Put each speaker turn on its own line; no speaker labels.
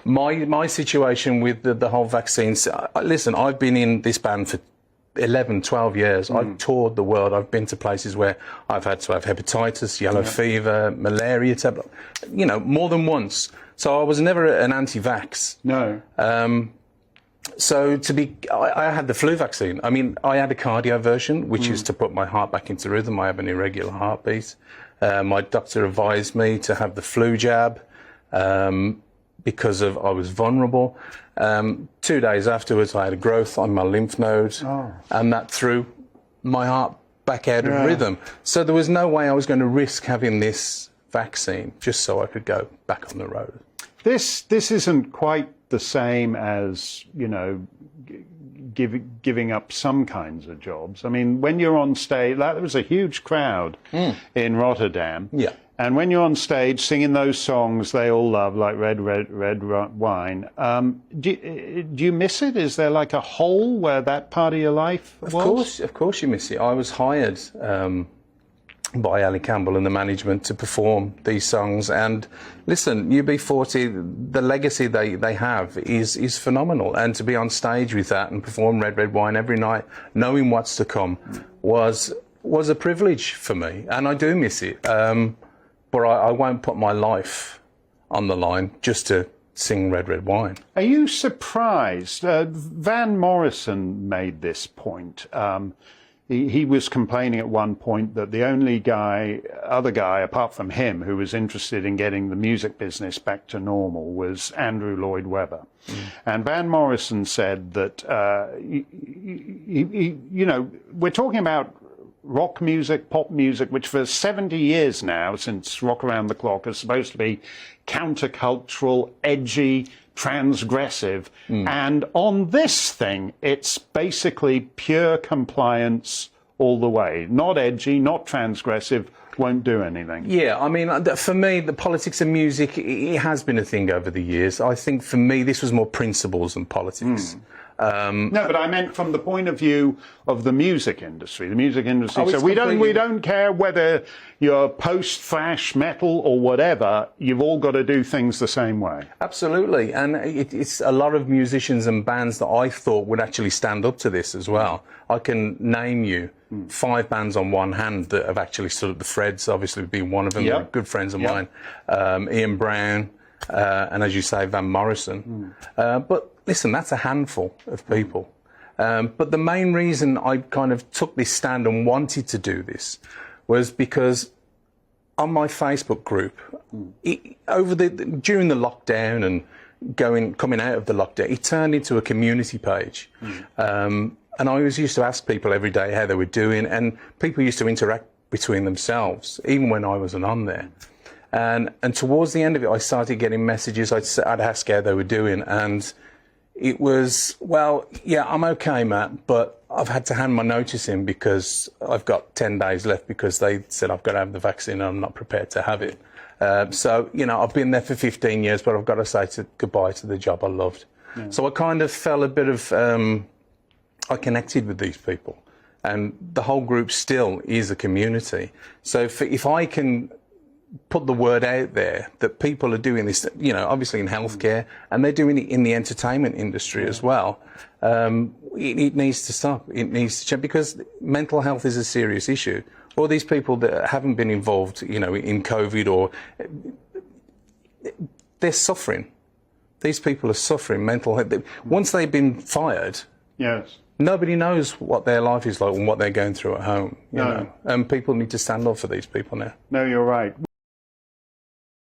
My situation with the whole vaccines, listen, I've been in this band for 11, 12 years. I've toured the world. I've been to places where I've had to have hepatitis, yellow fever, malaria, you know, more than once. So I was never an anti-vax.
No.
So I had the flu vaccine. I mean, I had a cardio version, which is to put my heart back into rhythm. I have an irregular heartbeat. My doctor advised me to have the flu jab. Because I was vulnerable. 2 days afterwards, I had a growth on my lymph nodes, and that threw my heart back out of rhythm. So there was no way I was going to risk having this vaccine just so I could go back on the road.
This isn't quite the same as, you know, giving up some kinds of jobs. I mean, when you're on stage, there was a huge crowd in Rotterdam.
Yeah.
And when you're on stage singing those songs they all love, like Red, Red, Red Wine, do you miss it? Is there like a hole where that part of your life was?
Of course you miss it. I was hired by Ali Campbell and the management to perform these songs. And listen, UB40, the legacy they have is phenomenal. And to be on stage with that and perform Red, Red Wine every night, knowing what's to come, was a privilege for me. And I do miss it. But I won't put my life on the line just to sing Red, Red Wine.
Are you surprised? Van Morrison made this point. He was complaining at one point that the only other guy apart from him who was interested in getting the music business back to normal was Andrew Lloyd Webber. And Van Morrison said that, you know, we're talking about rock music, pop music, which for 70 years now, since Rock Around the Clock, is supposed to be countercultural, edgy, transgressive. And on this thing, it's basically pure compliance all the way. Not edgy, not transgressive, won't do anything.
Yeah, I mean, for me, the politics of music, it has been a thing over the years. I think for me, this was more principles than politics.
No, but I meant from the point of view of the music industry. The music industry. So we don't care whether you're post-thrash, metal, or whatever. You've all got to do things the same way.
Absolutely, and it's a lot of musicians and bands that I thought would actually stand up to this as well. I can name you 5 bands on one hand that have actually stood up. The Freds, obviously, being one of them. They're good friends of mine. Ian Brown, and as you say, Van Morrison. But listen, that's a handful of people. But the main reason I kind of took this stand and wanted to do this was because on my Facebook group, during the lockdown and coming out of the lockdown, it turned into a community page. And I always used to ask people every day how they were doing, and people used to interact between themselves, even when I wasn't on there. And towards the end of it, I started getting messages. I'd ask how they were doing, and it was, well, yeah, I'm okay, Matt, but I've had to hand my notice in because I've got 10 days left because they said I've got to have the vaccine and I'm not prepared to have it. So, you know, I've been there for 15 years, but I've got to say goodbye to the job I loved. So I kind of felt a bit of, I connected with these people, and the whole group still is a community. So if I can put the word out there that people are doing this, you know, obviously in healthcare, and they're doing it in the entertainment industry as well. It needs to stop. It needs to change, because mental health is a serious issue. All these people that haven't been involved, you know, in COVID, or they're suffering. These people are suffering mental health. Once they've been fired, nobody knows what their life is like and what they're going through at home. You know? And people need to stand up for these people now.
No, you're right.